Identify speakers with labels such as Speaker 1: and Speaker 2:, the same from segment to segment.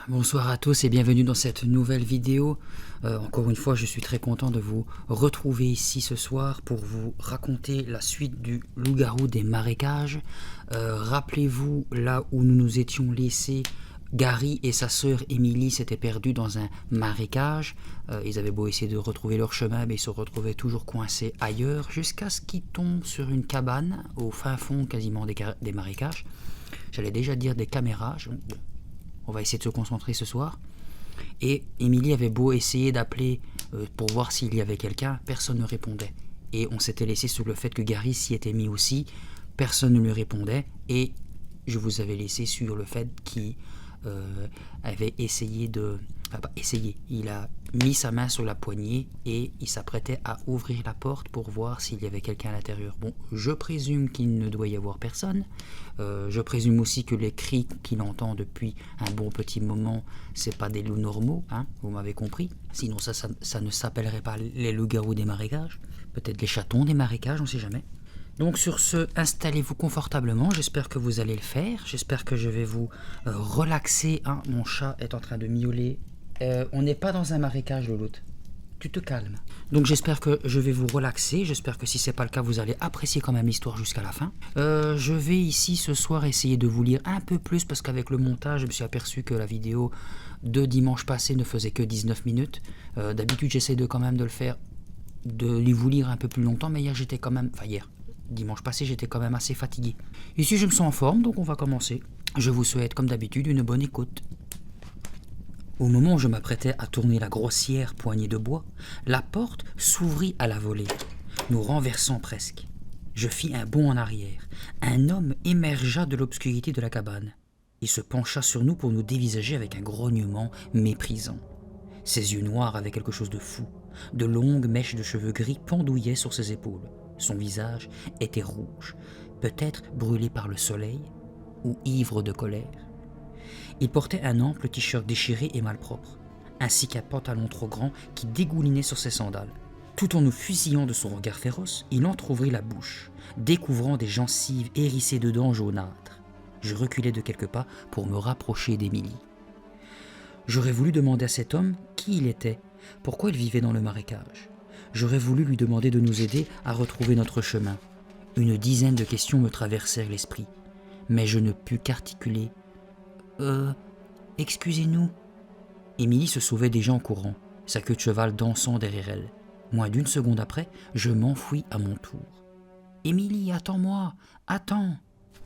Speaker 1: Bonsoir à tous et bienvenue dans cette nouvelle vidéo. Encore une fois, je suis très content de vous retrouver ici ce soir pour vous raconter la suite du loup-garou des marécages. Rappelez-vous là où nous nous étions laissés. Gary et sa sœur Emily s'étaient perdus dans un marécage. Ils avaient beau essayer de retrouver leur chemin, mais ils se retrouvaient toujours coincés ailleurs jusqu'à ce qu'ils tombent sur une cabane au fin fond quasiment des marécages. J'allais déjà dire des caméras. Bon, on va essayer de se concentrer ce soir. Et Emily avait beau essayer d'appeler pour voir s'il y avait quelqu'un, personne ne répondait. Et on s'était laissé sur le fait que Gary s'y était mis aussi, personne ne lui répondait. Et je vous avais laissé sur le fait qu'il avait essayé de... Enfin, pas essayé, il a mis sa main sur la poignée et il s'apprêtait à ouvrir la porte pour voir s'il y avait quelqu'un à l'intérieur. Bon, je présume qu'il ne doit y avoir personne. Je présume aussi que les cris qu'il entend depuis un bon petit moment, c'est pas des loups normaux, hein, vous m'avez compris. Sinon ça ne s'appellerait pas les loups-garous des marécages. Peut-être les chatons des marécages, on ne sait jamais. Donc sur ce, installez-vous confortablement, j'espère que vous allez le faire, j'espère que je vais vous relaxer. Hein, mon chat est en train de miauler. On n'est pas dans un marécage, Louloute. Tu te calmes. Donc j'espère que je vais vous relaxer, j'espère que si ce n'est pas le cas, vous allez apprécier quand même l'histoire jusqu'à la fin. Je vais ici ce soir essayer de vous lire un peu plus parce qu'avec le montage, je me suis aperçu que la vidéo de dimanche passé ne faisait que 19 minutes. D'habitude, j'essaie de quand même de le faire, de vous lire un peu plus longtemps, mais hier j'étais quand même... Enfin hier, dimanche passé, j'étais quand même assez fatigué. Ici, je me sens en forme, donc on va commencer. Je vous souhaite comme d'habitude une bonne écoute. Au moment où je m'apprêtais à tourner la grossière poignée de bois, la porte s'ouvrit à la volée, nous renversant presque. Je fis un bond en arrière. Un homme émergea de l'obscurité de la cabane. Il se pencha sur nous pour nous dévisager avec un grognement méprisant. Ses yeux noirs avaient quelque chose de fou. De longues mèches de cheveux gris pendouillaient sur ses épaules. Son visage était rouge, peut-être brûlé par le soleil ou ivre de colère. Il portait un ample t-shirt déchiré et malpropre, ainsi qu'un pantalon trop grand qui dégoulinait sur ses sandales. Tout en nous fusillant de son regard féroce, il entr'ouvrit la bouche, découvrant des gencives hérissées de dents jaunâtres. Je reculai de quelques pas pour me rapprocher d'Emily. J'aurais voulu demander à cet homme qui il était, pourquoi il vivait dans le marécage. J'aurais voulu lui demander de nous aider à retrouver notre chemin. Une dizaine de questions me traversèrent l'esprit, mais je ne pus qu'articuler. Excusez-nous. Émilie se sauvait déjà en courant, sa queue de cheval dansant derrière elle. Moins d'une seconde après, je m'enfuis à mon tour. Émilie, attends-moi, attends.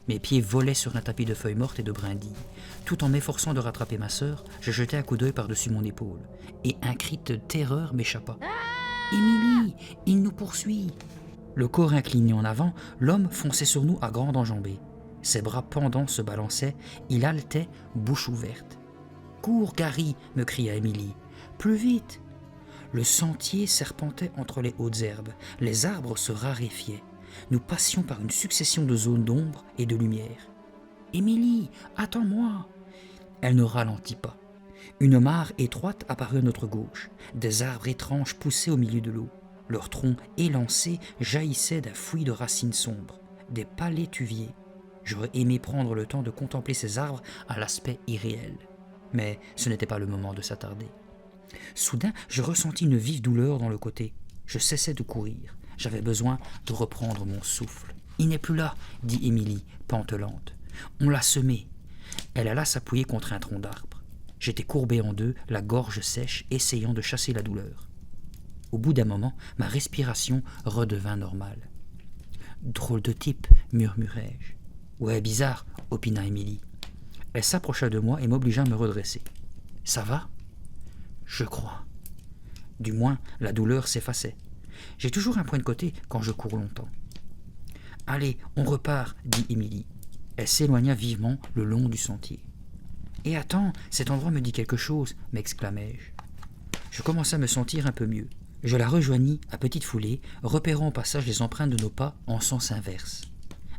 Speaker 1: Mes pieds volaient sur un tapis de feuilles mortes et de brindilles. Tout en m'efforçant de rattraper ma sœur, je jetai un coup d'œil par-dessus mon épaule, et un cri de terreur m'échappa. Émilie, il nous poursuit. Le corps incliné en avant, l'homme fonçait sur nous à grande enjambée. Ses bras pendants se balançaient, il haletait, bouche ouverte. « Cours, Gary !» me cria Emily. « Plus vite !» Le sentier serpentait entre les hautes herbes, les arbres se raréfiaient. Nous passions par une succession de zones d'ombre et de lumière. « Emily, attends-moi !» Elle ne ralentit pas. Une mare étroite apparut à notre gauche. Des arbres étranges poussaient au milieu de l'eau. Leurs troncs élancés jaillissaient d'un fouillis de racines sombres, des palétuviers. J'aurais aimé prendre le temps de contempler ces arbres à l'aspect irréel. Mais ce n'était pas le moment de s'attarder. Soudain, je ressentis une vive douleur dans le côté. Je cessai de courir. J'avais besoin de reprendre mon souffle. « Il n'est plus là !» dit Émilie, pantelante. « On l'a semé. » Elle alla s'appuyer contre un tronc d'arbre. J'étais courbé en deux, la gorge sèche, essayant de chasser la douleur. Au bout d'un moment, ma respiration redevint normale. « Drôle de type !» murmurai-je. « Ouais, bizarre !» opina Émilie. Elle s'approcha de moi et m'obligea à me redresser. « Ça va ?» ?»« Je crois. » Du moins, la douleur s'effaçait. J'ai toujours un point de côté quand je cours longtemps. « Allez, on repart !» dit Émilie. Elle s'éloigna vivement le long du sentier. « Et attends, cet endroit me dit quelque chose !» m'exclamai-je. Je commençai à me sentir un peu mieux. Je la rejoignis à petite foulée, repérant au passage les empreintes de nos pas en sens inverse.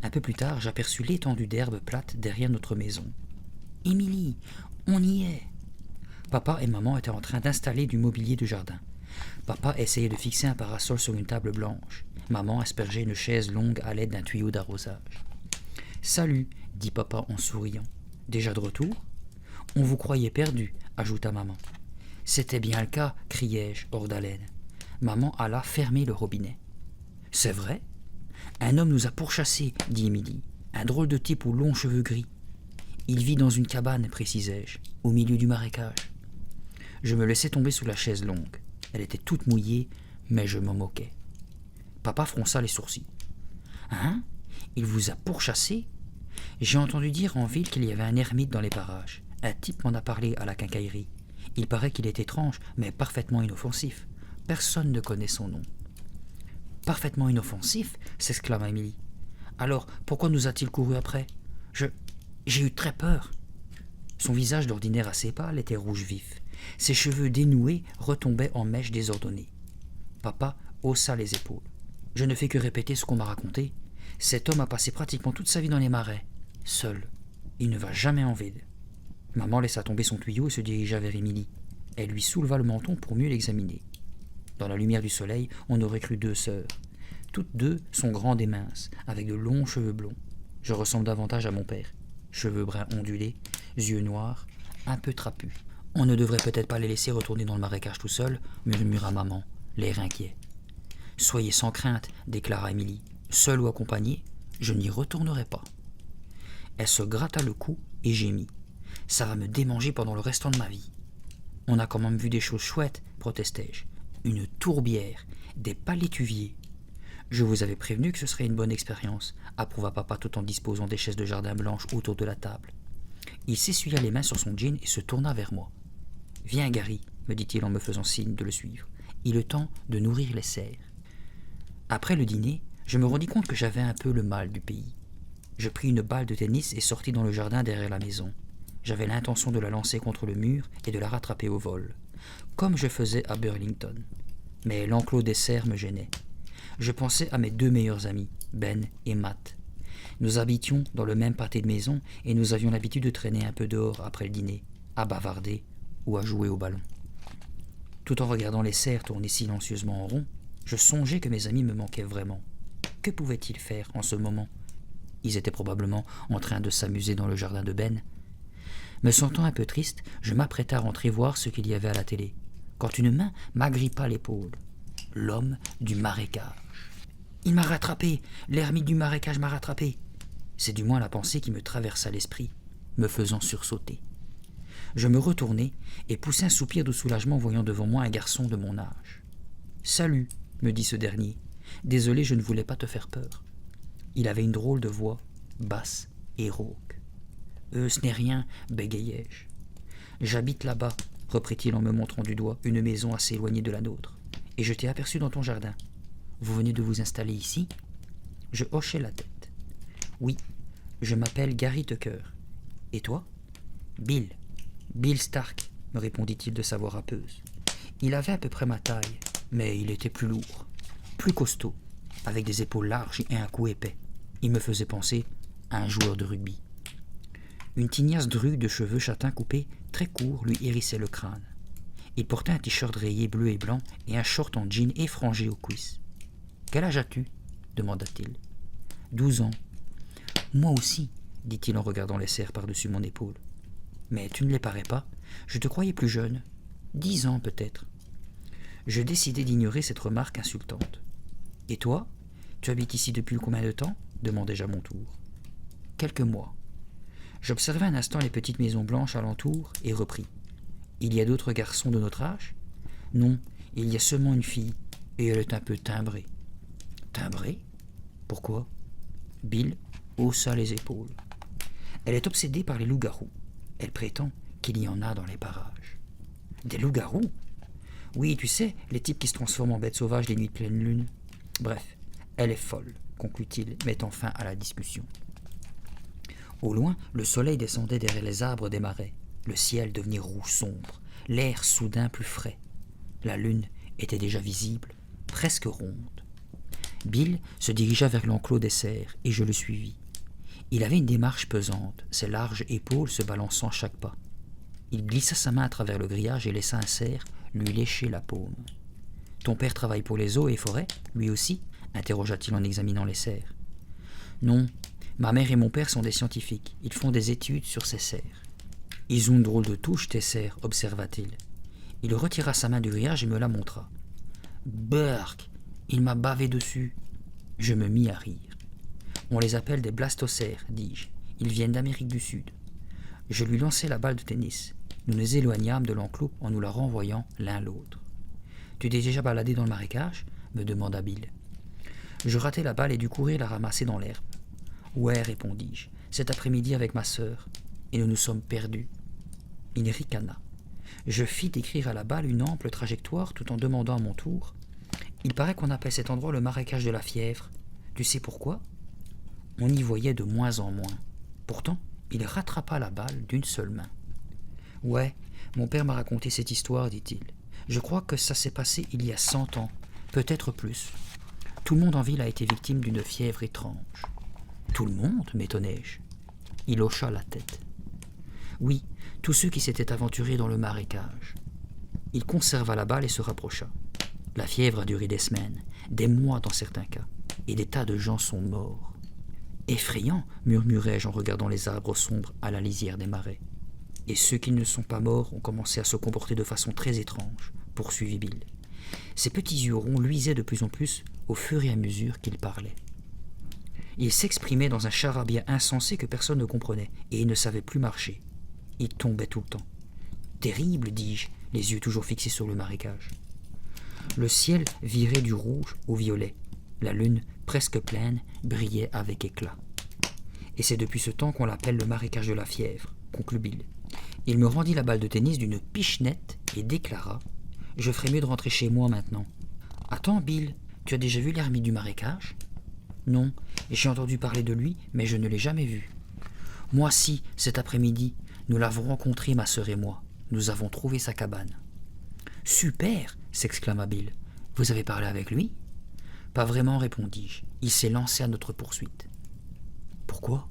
Speaker 1: Un peu plus tard, j'aperçus l'étendue d'herbe plate derrière notre maison. « Émilie, on y est !» Papa et maman étaient en train d'installer du mobilier de jardin. Papa essayait de fixer un parasol sur une table blanche. Maman aspergeait une chaise longue à l'aide d'un tuyau d'arrosage. « Salut !» dit papa en souriant. « Déjà de retour ?» On vous croyait perdu, ajouta maman. C'était bien le cas, criai-je, hors d'haleine. Maman alla fermer le robinet. C'est vrai? Un homme nous a pourchassés, dit Émilie. Un drôle de type aux longs cheveux gris. Il vit dans une cabane, précisai-je, au milieu du marécage. Je me laissai tomber sous la chaise longue. Elle était toute mouillée, mais je m'en moquais. Papa fronça les sourcils. Hein? Il vous a pourchassé? J'ai entendu dire en ville qu'il y avait un ermite dans les parages. Un type m'en a parlé à la quincaillerie. Il paraît qu'il est étrange, mais parfaitement inoffensif. Personne ne connaît son nom. Parfaitement inoffensif? S'exclama Émilie. Alors, pourquoi nous a-t-il couru après? J'ai eu très peur. Son visage d'ordinaire assez pâle était rouge vif. Ses cheveux dénoués retombaient en mèches désordonnées. Papa haussa les épaules. Je ne fais que répéter ce qu'on m'a raconté. Cet homme a passé pratiquement toute sa vie dans les marais. Seul. Il ne va jamais en ville. Maman laissa tomber son tuyau et se dirigea vers Émilie. Elle lui souleva le menton pour mieux l'examiner. Dans la lumière du soleil, on aurait cru deux sœurs. Toutes deux sont grandes et minces, avec de longs cheveux blonds. Je ressemble davantage à mon père. Cheveux bruns ondulés, yeux noirs, un peu trapus. On ne devrait peut-être pas les laisser retourner dans le marécage tout seul, murmura maman, l'air inquiet. Soyez sans crainte, déclara Émilie. Seule ou accompagnée, je n'y retournerai pas. Elle se gratta le cou et gémit. Ça va me démanger pendant le restant de ma vie. On a quand même vu des choses chouettes, protestai-je. Une tourbière, des palétuviers. Je vous avais prévenu que ce serait une bonne expérience, approuva papa tout en disposant des chaises de jardin blanches autour de la table. Il s'essuya les mains sur son jean et se tourna vers moi. Viens, Gary, me dit-il en me faisant signe de le suivre. Il est temps de nourrir les cerfs. Après le dîner, je me rendis compte que j'avais un peu le mal du pays. Je pris une balle de tennis et sortis dans le jardin derrière la maison. J'avais l'intention de la lancer contre le mur et de la rattraper au vol, comme je faisais à Burlington. Mais l'enclos des cerfs me gênait. Je pensais à mes deux meilleurs amis, Ben et Matt. Nous habitions dans le même pâté de maison et nous avions l'habitude de traîner un peu dehors après le dîner, à bavarder ou à jouer au ballon. Tout en regardant les cerfs tourner silencieusement en rond, je songeais que mes amis me manquaient vraiment. Que pouvaient-ils faire en ce moment? Ils étaient probablement en train de s'amuser dans le jardin de Ben. Me sentant un peu triste, je m'apprêtai à rentrer voir ce qu'il y avait à la télé, quand une main m'agrippa l'épaule. L'homme du marécage. Il m'a rattrapé, l'ermite du marécage m'a rattrapé. C'est du moins la pensée qui me traversa l'esprit, me faisant sursauter. Je me retournai et poussai un soupir de soulagement voyant devant moi un garçon de mon âge. « Salut » me dit ce dernier. « Désolé, je ne voulais pas te faire peur. » Il avait une drôle de voix, basse et rauque. « Ce n'est rien, bégayai-je. »« J'habite là-bas, » reprit-il en me montrant du doigt une maison assez éloignée de la nôtre. « Et je t'ai aperçu dans ton jardin. Vous venez de vous installer ici ?» Je hochai la tête. « Oui, je m'appelle Gary Tucker. Et toi ?»« Bill. Bill Stark, » me répondit-il de sa voix râpeuse. Il avait à peu près ma taille, mais il était plus lourd, plus costaud, avec des épaules larges et un cou épais. Il me faisait penser à un joueur de rugby. Une tignasse drue de cheveux châtains coupés, très courts, lui hérissait le crâne. Il portait un t-shirt rayé bleu et blanc et un short en jean effrangé aux cuisses. « Quel âge as-tu » demanda-t-il. « 12 ans. »« Moi aussi, » dit-il en regardant les cerfs par-dessus mon épaule. « Mais tu ne les parais pas. Je te croyais plus jeune. 10 ans peut-être. » Je décidai d'ignorer cette remarque insultante. « Et toi, tu habites ici depuis combien de temps » demandai-je à mon tour. « Quelques mois. » J'observai un instant les petites maisons blanches alentour et repris. « Il y a d'autres garçons de notre âge ?»« Non, il y a seulement une fille, et elle est un peu timbrée. »« Timbrée ? Pourquoi ?» Bill haussa les épaules. « Elle est obsédée par les loups-garous. Elle prétend qu'il y en a dans les parages. »« Des loups-garous ? » ?»« Oui, tu sais, les types qui se transforment en bêtes sauvages les nuits de pleine lune. Bref, elle est folle, conclut-il, mettant fin à la discussion. Au loin, le soleil descendait derrière les arbres des marais. Le ciel devenait rouge sombre, l'air soudain plus frais. La lune était déjà visible, presque ronde. Bill se dirigea vers l'enclos des cerfs et je le suivis. Il avait une démarche pesante, ses larges épaules se balançant chaque pas. Il glissa sa main à travers le grillage et laissa un cerf lui lécher la paume. « Ton père travaille pour les eaux et forêts, lui aussi ?» interrogea-t-il en examinant les cerfs. « Non, ma mère et mon père sont des scientifiques. Ils font des études sur ces cerfs. » Ils ont une drôle de touche, tes serres, observa-t-il. Il retira sa main du grillage et me la montra. Burk, il m'a bavé dessus. Je me mis à rire. On les appelle des blastocères, dis-je. Ils viennent d'Amérique du Sud. Je lui lançai la balle de tennis. Nous nous éloignâmes de l'enclos en nous la renvoyant l'un l'autre. Tu t'es déjà baladé dans le marécage ? Me demanda Bill. Je ratai la balle et dus courir la ramasser dans l'herbe. Ouais, répondis-je, cet après-midi avec ma sœur, et nous nous sommes perdus. Il ricana. Je fis décrire à la balle une ample trajectoire tout en demandant à mon tour. Il paraît qu'on appelle cet endroit le marécage de la Fièvre. Tu sais pourquoi ? On y voyait de moins en moins. Pourtant, il rattrapa la balle d'une seule main. Ouais, mon père m'a raconté cette histoire, dit-il. Je crois que ça s'est passé il y a 100 ans, peut-être plus. Tout le monde en ville a été victime d'une fièvre étrange. Tout le monde, m'étonnai-je. Il hocha la tête. Oui, tous ceux qui s'étaient aventurés dans le marécage. Il conserva la balle et se rapprocha. La fièvre a duré des semaines, des mois dans certains cas, et des tas de gens sont morts. Effrayant, murmurai-je en regardant les arbres sombres à la lisière des marais. Et ceux qui ne sont pas morts ont commencé à se comporter de façon très étrange, poursuivit Bill. Ses petits yeux ronds luisaient de plus en plus au fur et à mesure qu'il parlait. Il s'exprimait dans un charabia insensé que personne ne comprenait, et il ne savait plus marcher. Il tombait tout le temps. Terrible, dis-je, les yeux toujours fixés sur le marécage. Le ciel virait du rouge au violet. La lune, presque pleine, brillait avec éclat. Et c'est depuis ce temps qu'on l'appelle le marécage de la Fièvre, conclut Bill. Il me rendit la balle de tennis d'une pichenette et déclara « Je ferais mieux de rentrer chez moi maintenant. »« Attends, Bill, tu as déjà vu l'ermite du marécage ?»« Non, j'ai entendu parler de lui, mais je ne l'ai jamais vu. »« Moi si, cet après-midi, nous l'avons rencontré, ma sœur et moi. Nous avons trouvé sa cabane. »« Super !» s'exclama Bill. « Vous avez parlé avec lui ?»« Pas vraiment, répondis-je. Il s'est lancé à notre poursuite. »« Pourquoi ?»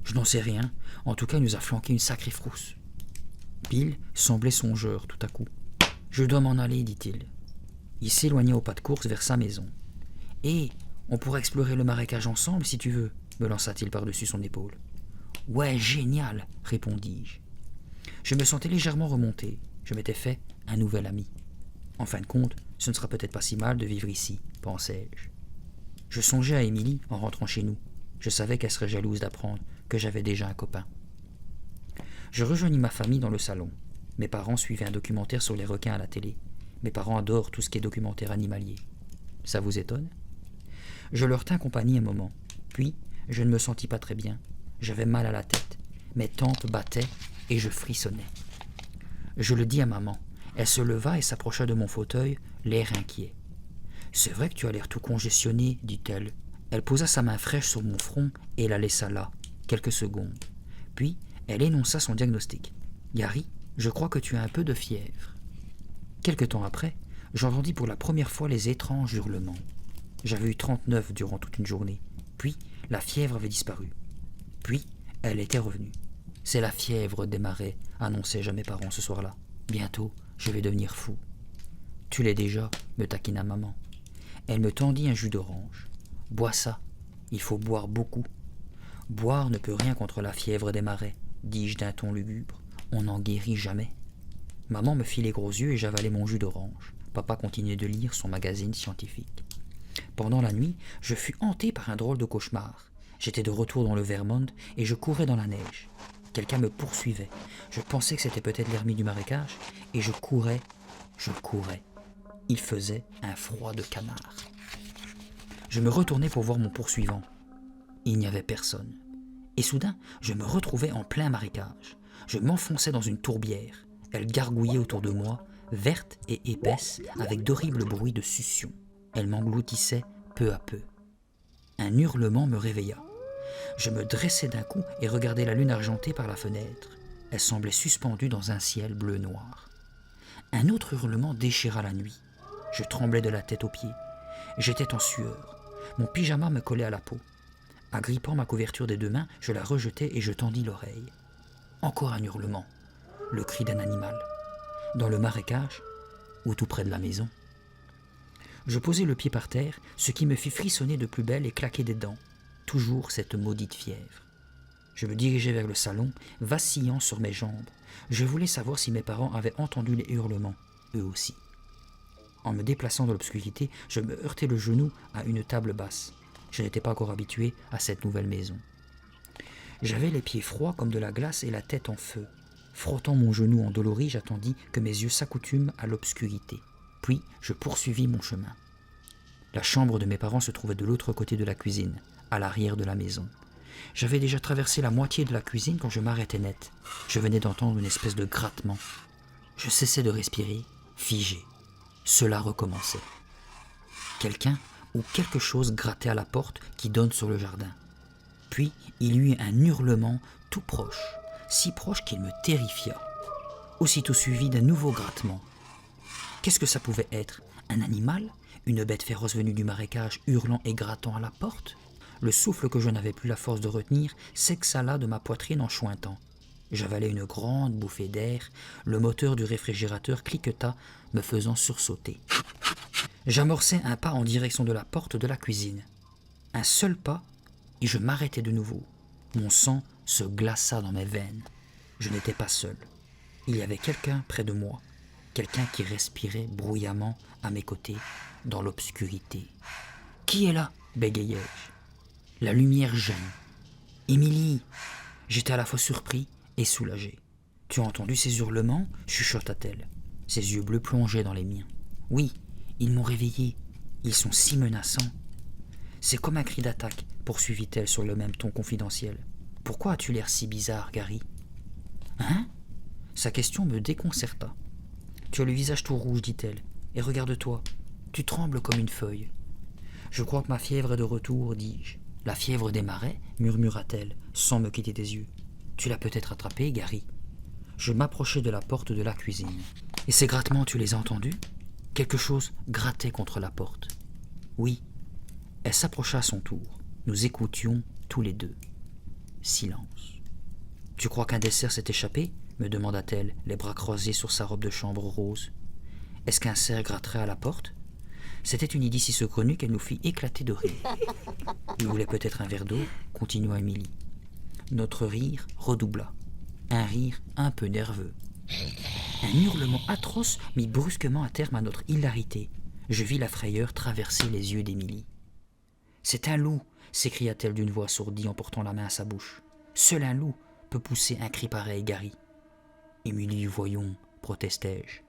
Speaker 1: Je n'en sais rien. En tout cas, il nous a flanqué une sacrée frousse. Bill semblait songeur tout à coup. « Je dois m'en aller, dit-il. » Il s'éloigna au pas de course vers sa maison. « Et on pourrait explorer le marécage ensemble, si tu veux, » me lança-t-il par-dessus son épaule. « Ouais, génial, répondis-je. Je me sentais légèrement remonté. Je m'étais fait un nouvel ami. En fin de compte, ce ne sera peut-être pas si mal de vivre ici, pensai-je. Je songeais à Émilie en rentrant chez nous. Je savais qu'elle serait jalouse d'apprendre que j'avais déjà un copain. Je rejoignis ma famille dans le salon. Mes parents suivaient un documentaire sur les requins à la télé. Mes parents adorent tout ce qui est documentaire animalier. Ça vous étonne ? Je leur tins compagnie un moment. Puis, je ne me sentis pas très bien. J'avais mal à la tête. Mes tempes battaient et je frissonnais. Je le dis à maman. Elle se leva et s'approcha de mon fauteuil, l'air inquiet. « C'est vrai que tu as l'air tout congestionné, dit-elle. » Elle posa sa main fraîche sur mon front et la laissa là, quelques secondes. Puis, elle énonça son diagnostic. « Gary, je crois que tu as un peu de fièvre. » Quelque temps après, j'entendis pour la première fois les étranges hurlements. J'avais eu 39 durant toute une journée. Puis, la fièvre avait disparu. Puis, elle était revenue. « C'est la fièvre des marais, » annonçai-je à mes parents ce soir-là. « Bientôt, je vais devenir fou. »« Tu l'es déjà, » me taquina maman. Elle me tendit un jus d'orange. « Bois ça, il faut boire beaucoup. »« Boire ne peut rien contre la fièvre des marais, » dis-je d'un ton lugubre. « On n'en guérit jamais. » Maman me fit les gros yeux et j'avalai mon jus d'orange. Papa continuait de lire son magazine scientifique. Pendant la nuit, je fus hanté par un drôle de cauchemar. J'étais de retour dans le Vermont et je courais dans la neige. Quelqu'un me poursuivait. Je pensais que c'était peut-être l'ermite du marécage et je courais. Il faisait un froid de canard. Je me retournai pour voir mon poursuivant. Il n'y avait personne. Et soudain, je me retrouvais en plein marécage. Je m'enfonçais dans une tourbière. Elle gargouillait autour de moi, verte et épaisse, avec d'horribles bruits de succion. Elle m'engloutissait peu à peu. Un hurlement me réveilla. Je me dressai d'un coup et regardai la lune argentée par la fenêtre. Elle semblait suspendue dans un ciel bleu-noir. Un autre hurlement déchira la nuit. Je tremblais de la tête aux pieds. J'étais en sueur. Mon pyjama me collait à la peau. Agrippant ma couverture des deux mains, je la rejetai et je tendis l'oreille. Encore un hurlement. Le cri d'un animal. Dans le marécage, ou tout près de la maison. Je posai le pied par terre, ce qui me fit frissonner de plus belle et claquer des dents. Toujours cette maudite fièvre. Je me dirigeais vers le salon, vacillant sur mes jambes. Je voulais savoir si mes parents avaient entendu les hurlements, eux aussi. En me déplaçant dans l'obscurité, je me heurtais le genou à une table basse. Je n'étais pas encore habitué à cette nouvelle maison. J'avais les pieds froids comme de la glace et la tête en feu. Frottant mon genou endolori, j'attendis que mes yeux s'accoutument à l'obscurité. Puis, je poursuivis mon chemin. La chambre de mes parents se trouvait de l'autre côté de la cuisine, à l'arrière de la maison. J'avais déjà traversé la moitié de la cuisine quand je m'arrêtais net. Je venais d'entendre une espèce de grattement. Je cessais de respirer, figé. Cela recommençait. Quelqu'un ou quelque chose grattait à la porte qui donne sur le jardin. Puis, il y eut un hurlement tout proche, si proche qu'il me terrifia. Aussitôt suivi d'un nouveau grattement. Qu'est-ce que ça pouvait être? Un animal? Une bête féroce venue du marécage hurlant et grattant à la porte? Le souffle que je n'avais plus la force de retenir s'exhala de ma poitrine en chointant. J'avalai une grande bouffée d'air, le moteur du réfrigérateur cliqueta, me faisant sursauter. J'amorçai un pas en direction de la porte de la cuisine. Un seul pas, et je m'arrêtai de nouveau. Mon sang se glaça dans mes veines. Je n'étais pas seul. Il y avait quelqu'un près de moi, quelqu'un qui respirait bruyamment à mes côtés, dans l'obscurité. « Qui est là ?» bégayai-je. La lumière jaillit. « Émilie !» J'étais à la fois surpris et soulagé. « Tu as entendu ces hurlements ?» chuchota-t-elle. Ses yeux bleus plongeaient dans les miens. « Oui, ils m'ont réveillé. Ils sont si menaçants. »« C'est comme un cri d'attaque, poursuivit-elle sur le même ton confidentiel. « Pourquoi as-tu l'air si bizarre, Gary ?»« Hein ?» Sa question me déconcerta. « Tu as le visage tout rouge, dit-elle, et regarde-toi, tu trembles comme une feuille. »« Je crois que ma fièvre est de retour, dis-je. »« La fièvre des marais ?» murmura-t-elle, sans me quitter des yeux. « Tu l'as peut-être attrapée, Gary ?» Je m'approchai de la porte de la cuisine. « Et ces grattements, tu les as entendus ?» Quelque chose grattait contre la porte. « Oui. » Elle s'approcha à son tour. Nous écoutions tous les deux. Silence. « Tu crois qu'un dessert s'est échappé ?» me demanda-t-elle, les bras croisés sur sa robe de chambre rose. « Est-ce qu'un cerf gratterait à la porte ?» C'était une idée si saugrenue qu'elle nous fit éclater de rire. « Il voulait peut-être un verre d'eau ?» continua Émilie. Notre rire redoubla. Un rire un peu nerveux. Un hurlement atroce mit brusquement un terme à notre hilarité. Je vis la frayeur traverser les yeux d'Émilie. « C'est un loup !» s'écria-t-elle d'une voix assourdie en portant la main à sa bouche. « Seul un loup peut pousser un cri pareil, Gary. »« Émilie, voyons, protestai-je. »«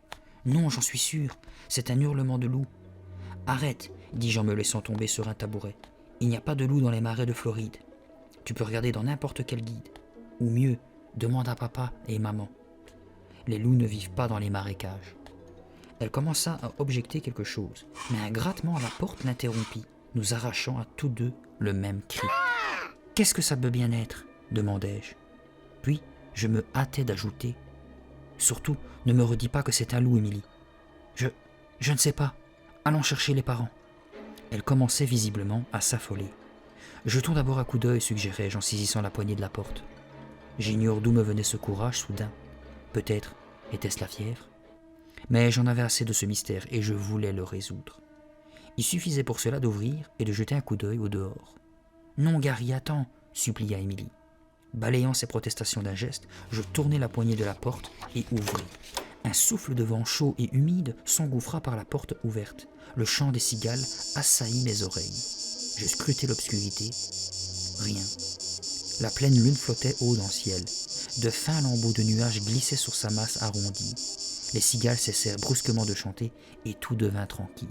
Speaker 1: Non, j'en suis sûr, c'est un hurlement de loup. »« Arrête, dis-je en me laissant tomber sur un tabouret. Il n'y a pas de loup dans les marais de Floride. Tu peux regarder dans n'importe quel guide. Ou mieux, demande à papa et maman. Les loups ne vivent pas dans les marécages. » Elle commença à objecter quelque chose, mais un grattement à la porte l'interrompit, nous arrachant à tous deux le même cri. « Qu'est-ce que ça peut bien être ?» demandai-je. Puis, je me hâtai d'ajouter. « Surtout, ne me redis pas que c'est un loup, Émilie. »« Je ne sais pas. Allons chercher les parents. » Elle commençait visiblement à s'affoler. « Jetons d'abord un coup d'œil, suggérai-je en saisissant la poignée de la porte. J'ignore d'où me venait ce courage soudain. Peut-être était-ce la fièvre ? Mais j'en avais assez de ce mystère et je voulais le résoudre. Il suffisait pour cela d'ouvrir et de jeter un coup d'œil au dehors. « Non, Gary, attends !» supplia Émilie. Balayant ses protestations d'un geste, je tournai la poignée de la porte et ouvris. Un souffle de vent chaud et humide s'engouffra par la porte ouverte. Le chant des cigales assaillit mes oreilles. Je scrutai l'obscurité. Rien. La pleine lune flottait haut dans le ciel. De fins lambeaux de nuages glissaient sur sa masse arrondie. Les cigales cessèrent brusquement de chanter et tout devint tranquille.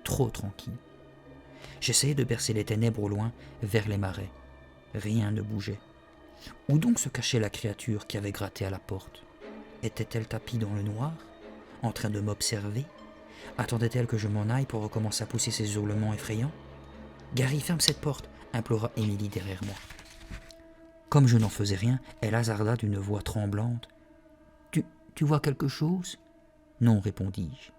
Speaker 1: Trop tranquille. J'essayai de percer les ténèbres au loin, vers les marais. Rien ne bougeait. Où donc se cachait la créature qui avait gratté à la porte? Était-elle tapie dans le noir, en train de m'observer? Attendait-elle que je m'en aille pour recommencer à pousser ses hurlements effrayants? « Gary, ferme cette porte !» implora Émilie derrière moi. Comme je n'en faisais rien, elle hasarda d'une voix tremblante. « Tu vois quelque chose ?» « Non, répondis-je.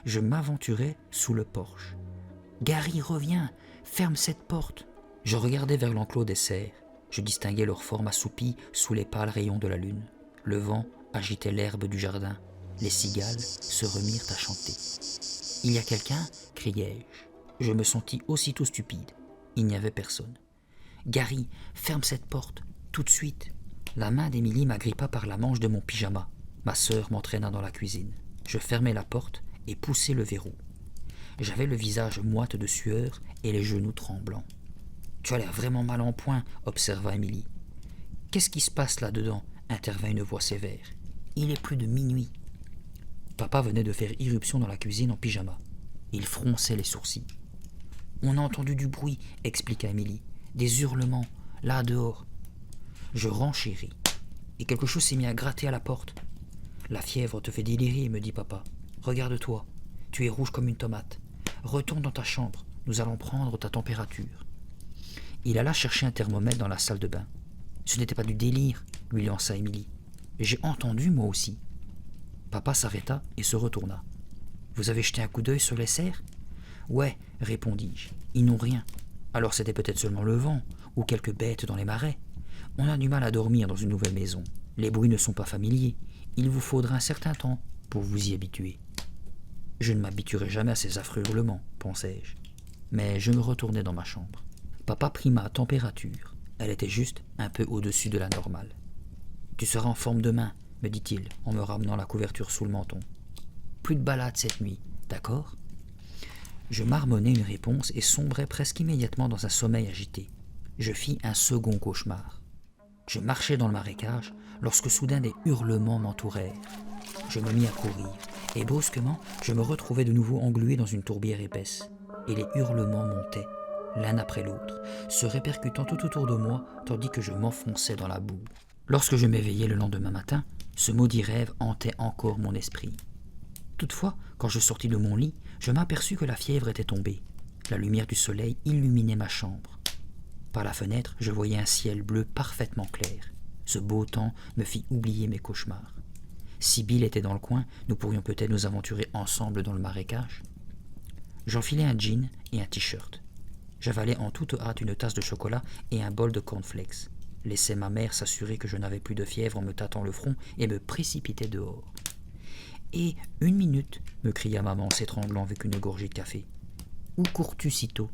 Speaker 1: Je m'aventurai sous le porche. « Gary, reviens, ferme cette porte !» Je regardai vers l'enclos des cerfs. Je distinguais leur forme assoupie sous les pâles rayons de la lune. Le vent agitait l'herbe du jardin. Les cigales se remirent à chanter. « Il y a quelqu'un ?» criai-je. Je me sentis aussitôt stupide. Il n'y avait personne. « Gary, ferme cette porte !» Tout de suite, la main d'Émilie m'agrippa par la manche de mon pyjama. Ma sœur m'entraîna dans la cuisine. Je fermai la porte et poussai le verrou. J'avais le visage moite de sueur et les genoux tremblants. « Tu as l'air vraiment mal en point, » observa Émilie. « Qu'est-ce qui se passe là-dedans » intervint une voix sévère. « Il est plus de minuit. » Papa venait de faire irruption dans la cuisine en pyjama. Il fronçait les sourcils. « On a entendu du bruit, » expliqua Émilie. « Des hurlements, là dehors. » Je renchéris, et quelque chose s'est mis à gratter à la porte. « La fièvre te fait délirer, » me dit papa. « Regarde-toi, tu es rouge comme une tomate. Retourne dans ta chambre, nous allons prendre ta température. » Il alla chercher un thermomètre dans la salle de bain. « Ce n'était pas du délire, » lui lança Émilie. « J'ai entendu, moi aussi. » Papa s'arrêta et se retourna. « Vous avez jeté un coup d'œil sur les cerfs ?»« Ouais, » répondis-je. « Ils n'ont rien. Alors c'était peut-être seulement le vent, ou quelques bêtes dans les marais. On a du mal à dormir dans une nouvelle maison. Les bruits ne sont pas familiers. Il vous faudra un certain temps pour vous y habituer. » Je ne m'habituerai jamais à ces affreux hurlements, pensai-je. Mais je me retournai dans ma chambre. Papa prit ma température. Elle était juste un peu au-dessus de la normale. « Tu seras en forme demain, » me dit-il en me ramenant la couverture sous le menton. « Plus de balade cette nuit, d'accord ?» Je marmonnai une réponse et sombrai presque immédiatement dans un sommeil agité. Je fis un second cauchemar. Je marchais dans le marécage lorsque soudain des hurlements m'entourèrent. Je me mis à courir et brusquement je me retrouvai de nouveau englué dans une tourbière épaisse. Et les hurlements montaient, l'un après l'autre, se répercutant tout autour de moi tandis que je m'enfonçais dans la boue. Lorsque je m'éveillai le lendemain matin, ce maudit rêve hantait encore mon esprit. Toutefois, quand je sortis de mon lit, je m'aperçus que la fièvre était tombée. La lumière du soleil illuminait ma chambre. Par la fenêtre, je voyais un ciel bleu parfaitement clair. Ce beau temps me fit oublier mes cauchemars. Si Bill était dans le coin, nous pourrions peut-être nous aventurer ensemble dans le marécage. J'enfilai un jean et un t-shirt. J'avalai en toute hâte une tasse de chocolat et un bol de cornflakes. Laissai ma mère s'assurer que je n'avais plus de fièvre en me tâtant le front et me précipitai dehors. « Et 1 minute » me cria maman en s'étranglant avec une gorgée de café. « Où cours-tu si tôt ?»«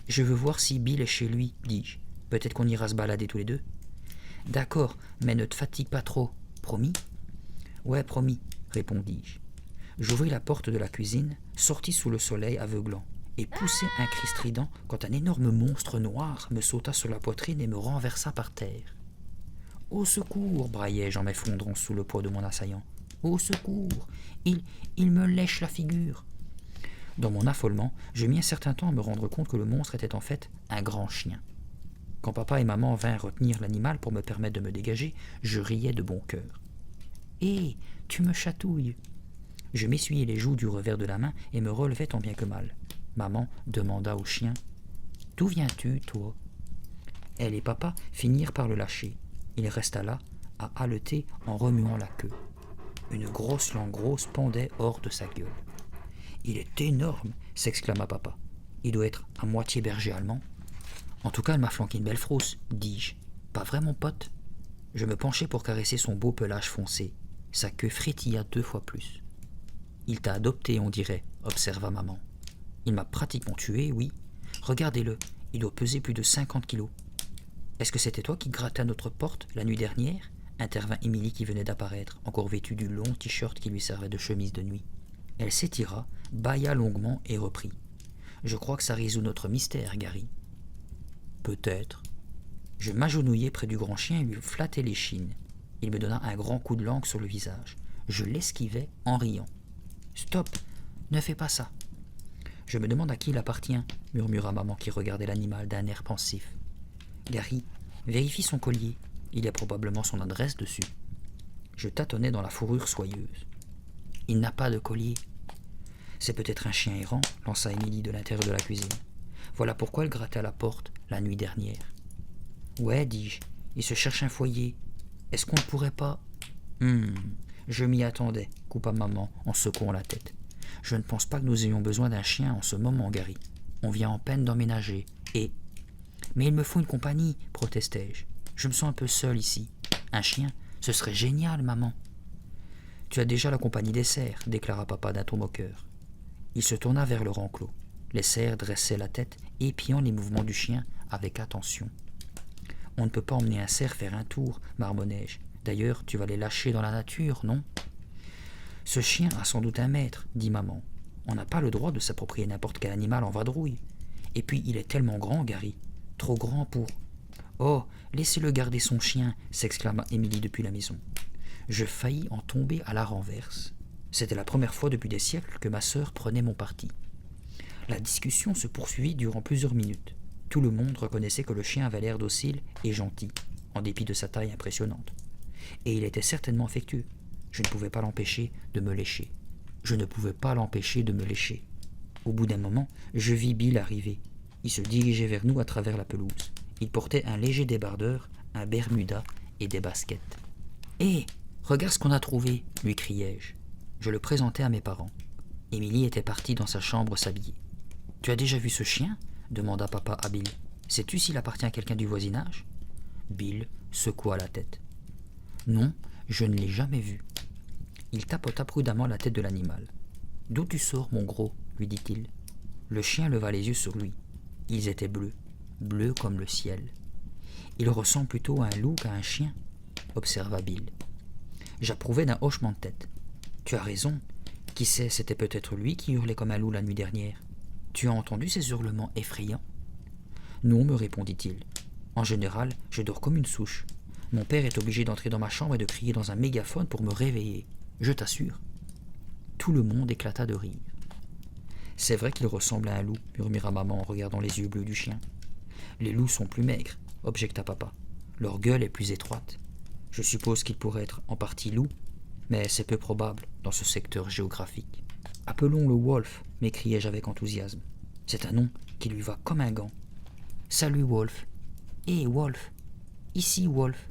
Speaker 1: Je veux voir si Bill est chez lui, » dis-je. « Peut-être qu'on ira se balader tous les deux. »« D'accord, mais ne te fatigue pas trop. Promis ?»« Ouais, promis, » répondis-je. J'ouvris la porte de la cuisine, sortis sous le soleil aveuglant, et poussai un cri strident quand un énorme monstre noir me sauta sur la poitrine et me renversa par terre. « Au secours !» braillai-je en m'effondrant sous le poids de mon assaillant. « Au secours ! Il me lèche la figure !» Dans mon affolement, je mis un certain temps à me rendre compte que le monstre était en fait un grand chien. Quand papa et maman vinrent retenir l'animal pour me permettre de me dégager, je riais de bon cœur. « Hé, tu me chatouilles !» Je m'essuyai les joues du revers de la main et me relevai tant bien que mal. Maman demanda au chien « D'où viens-tu, toi ?» Elle et papa finirent par le lâcher. Il resta là, à haleter en remuant la queue. Une grosse langue grosse pendait hors de sa gueule. « Il est énorme !» s'exclama papa. « Il doit être à moitié berger allemand. »« En tout cas, elle m'a flanqué une belle frousse, » dis-je. « Pas vrai, mon pote ?» Je me penchai pour caresser son beau pelage foncé. Sa queue frétilla 2 fois plus. « Il t'a adopté, on dirait, » observa maman. « Il m'a pratiquement tué, oui. Regardez-le, il doit peser plus de 50 kilos. »« Est-ce que c'était toi qui grattais à notre porte la nuit dernière ?» intervint Émilie qui venait d'apparaître, encore vêtue du long t-shirt qui lui servait de chemise de nuit. Elle s'étira, bâilla longuement et reprit. « Je crois que ça résout notre mystère, Gary. »« Peut-être. » Je m'agenouillai près du grand chien et lui flattai l'échine. Il me donna un grand coup de langue sur le visage. Je l'esquivai en riant. « Stop, ne fais pas ça. »« Je me demande à qui il appartient, » murmura maman qui regardait l'animal d'un air pensif. « Gary, vérifie son collier. Il y a probablement son adresse dessus. » Je tâtonnai dans la fourrure soyeuse. « Il n'a pas de collier. »« C'est peut-être un chien errant, » lança Émilie de l'intérieur de la cuisine. « Voilà pourquoi elle grattait à la porte la nuit dernière. »« Ouais, dis-je, il se cherche un foyer. Est-ce qu'on ne pourrait pas... » Je m'y attendais, coupa maman en secouant la tête. « Je ne pense pas que nous ayons besoin d'un chien en ce moment, Gary. On vient en peine d'emménager, et... »« Mais il me faut une compagnie, protestai-je. Je me sens un peu seul ici. Un chien, ce serait génial, maman. »« Tu as déjà la compagnie des cerfs, » déclara papa d'un ton moqueur. Il se tourna vers le renclos. Les cerfs dressaient la tête, épiant les mouvements du chien avec attention. On ne peut pas emmener un cerf faire un tour, marmonnai-je. D'ailleurs, tu vas les lâcher dans la nature, non ? Ce chien a sans doute un maître, dit maman. On n'a pas le droit de s'approprier n'importe quel animal en vadrouille. Et puis il est tellement grand, Gary. Trop grand pour... Oh, laissez-le garder son chien, s'exclama Émilie depuis la maison. Je faillis en tomber à la renverse. C'était la première fois depuis des siècles que ma sœur prenait mon parti. La discussion se poursuivit durant plusieurs minutes. Tout le monde reconnaissait que le chien avait l'air docile et gentil, en dépit de sa taille impressionnante. Et il était certainement affectueux. Je ne pouvais pas l'empêcher de me lécher. Au bout d'un moment, je vis Bill arriver. Il se dirigeait vers nous à travers la pelouse. Il portait un léger débardeur, un bermuda et des baskets. « Hé, regarde ce qu'on a trouvé !» lui criai-je. Je le présentai à mes parents. Émilie était partie dans sa chambre s'habiller. « Tu as déjà vu ce chien ?» demanda papa à Bill. « Sais-tu s'il appartient à quelqu'un du voisinage ?» Bill secoua la tête. « Non, je ne l'ai jamais vu. » Il tapota prudemment la tête de l'animal. « D'où tu sors, mon gros ?» lui dit-il. Le chien leva les yeux sur lui. Ils étaient bleus comme le ciel. « Il ressemble plutôt à un loup qu'à un chien, » observa Bill. J'approuvai d'un hochement de tête. « Tu as raison. Qui sait, c'était peut-être lui qui hurlait comme un loup la nuit dernière. Tu as entendu ces hurlements effrayants ?»« Non, me répondit-il. En général, je dors comme une souche. Mon père est obligé d'entrer dans ma chambre et de crier dans un mégaphone pour me réveiller. Je t'assure. » Tout le monde éclata de rire. « C'est vrai qu'il ressemble à un loup, » murmura maman en regardant les yeux bleus du chien. « Les loups sont plus maigres, » objecta papa. « Leur gueule est plus étroite. Je suppose qu'il pourrait être en partie loup, mais c'est peu probable dans ce secteur géographique. »« Appelons-le Wolf » m'écriai-je avec enthousiasme. C'est un nom qui lui va comme un gant. « Salut Wolf. Hé Wolf. Ici Wolf. »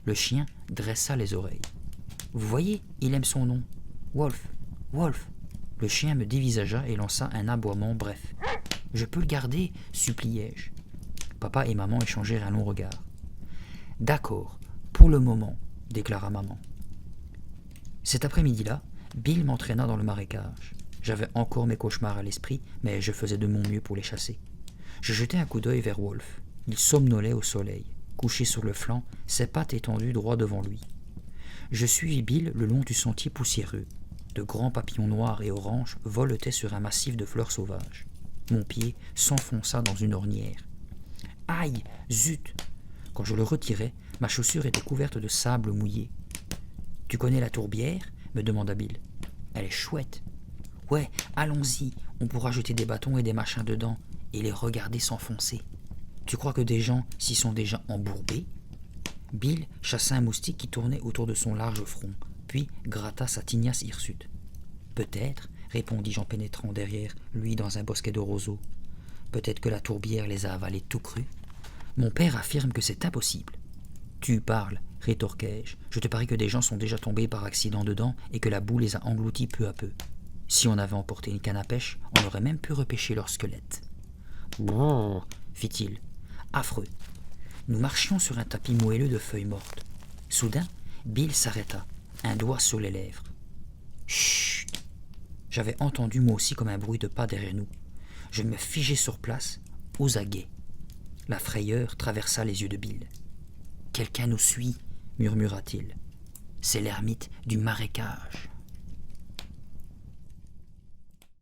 Speaker 1: Le chien dressa les oreilles. « Vous voyez, il aime son nom. Wolf. Wolf. » Le chien me dévisagea et lança un aboiement bref. « Je peux le garder ?» suppliai-je. Papa et maman échangèrent un long regard. « D'accord, pour le moment, » déclara maman. Cet après-midi-là, Bill m'entraîna dans le marécage. J'avais encore mes cauchemars à l'esprit, mais je faisais de mon mieux pour les chasser. Je jetai un coup d'œil vers Wolf. Il somnolait au soleil, couché sur le flanc, ses pattes étendues droit devant lui. Je suivis Bill le long du sentier poussiéreux. De grands papillons noirs et oranges voletaient sur un massif de fleurs sauvages. Mon pied s'enfonça dans une ornière. « Aïe, zut !» Quand je le retirai, ma chaussure était couverte de sable mouillé. « Tu connais la tourbière ?» me demanda Bill. « Elle est chouette. »« Ouais, allons-y, on pourra jeter des bâtons et des machins dedans et les regarder s'enfoncer. Tu crois que des gens s'y sont déjà embourbés ?» Bill chassa un moustique qui tournait autour de son large front, puis gratta sa tignasse hirsute. « Peut-être, » répondis-je en pénétrant derrière lui dans un bosquet de roseaux. « Peut-être que la tourbière les a avalés tout crus. Mon père affirme que c'est impossible. »« Tu parles, » rétorquai-je. « Je te parie que des gens sont déjà tombés par accident dedans et que la boue les a engloutis peu à peu. Si on avait emporté une canne à pêche, on aurait même pu repêcher leur squelette. »« Brrr » fit-il. « Affreux. » Nous marchions sur un tapis moelleux de feuilles mortes. Soudain, Bill s'arrêta, un doigt sur les lèvres. « Chut !» J'avais entendu moi aussi comme un bruit de pas derrière nous. Je me figeai sur place, aux aguets. La frayeur traversa les yeux de Bill. « Quelqu'un nous suit » murmura-t-il. « C'est l'ermite du marécage. »